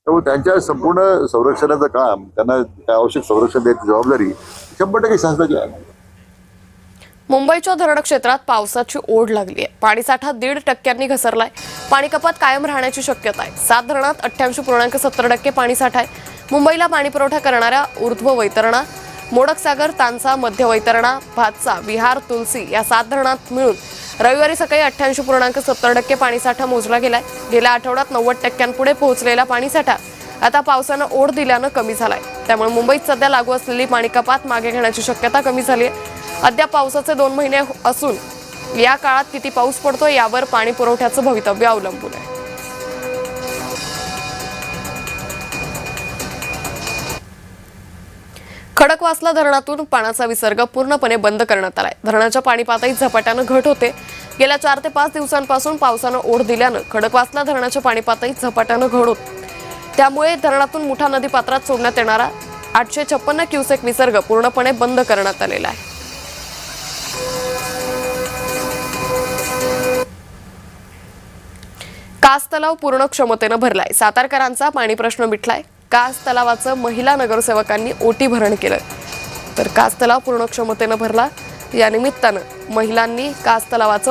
त्यामुळे त्यांच्या संपूर्ण संरक्षणाचं काम, त्यांना आवश्यक संरक्षण द्यायची जबाबदारी 100% शासनाची आहे. मुंबईच्या धरण क्षेत्रात पावसाची ओढ लागली आहे. पाणीसाठा 1.5% घसरलाय. पाणी कपात कायम राहण्याची शक्यता आहे. 7 धरणात 88.70% पाणीसाठा आहे. मुंबईला पाणी पुरवठा करणाऱ्या ऊर्ध्व वैतरणा, मोडकसागर, तानसा, मध्य वैतरणा, भातसा, विहार, तुलसी या 7 धरणात मिळून रविवारी सकाळी 88.70% पाणीसाठा मोजला गेलाय. गेल्या आठवड्यात 90% पुढे पोहोचलेला पाणीसाठा आता पावसानं ओढ दिल्यानं कमी झालाय. त्यामुळे मुंबईत सध्या लागू असलेली पाणी कपात मागे घेण्याची शक्यता कमी झाली आहे. अद्याप पावसाचे 2 महिने असून या काळात किती पाऊस पडतो यावर पाणी पुरवठ्याचं भवितव्य अवलंबून आहे. खडकवासला धरणातून पाण्याचा विसर्ग पूर्णपणे बंद करण्यात आलाय. धरणाच्या पाणी पातळीत झपाट्यानं घट होते. गेल्या 4 ते 5 दिवसांपासून पावसानं ओढ दिल्यानं खडकवासला धरणाच्या पाणी पातळीत झपाट्यानं घट होत. त्यामुळे धरणातून मुठा नदी पात्रात सोडण्यात येणारा 856 क्युसेक विसर्ग पूर्णपणे बंद करण्यात आलेला आहे. कास तलाव पूर्ण क्षमतेनं भरलाय. सातारकरांचा पाणी प्रश्न मिटलाय. कास तलावाचं महिला नगरसेवकांनी ओटी भरण केलं. तर कास तलाव पूर्ण क्षमतेनं भरला. या निमित्तानं महिलांनी कास तलावाचं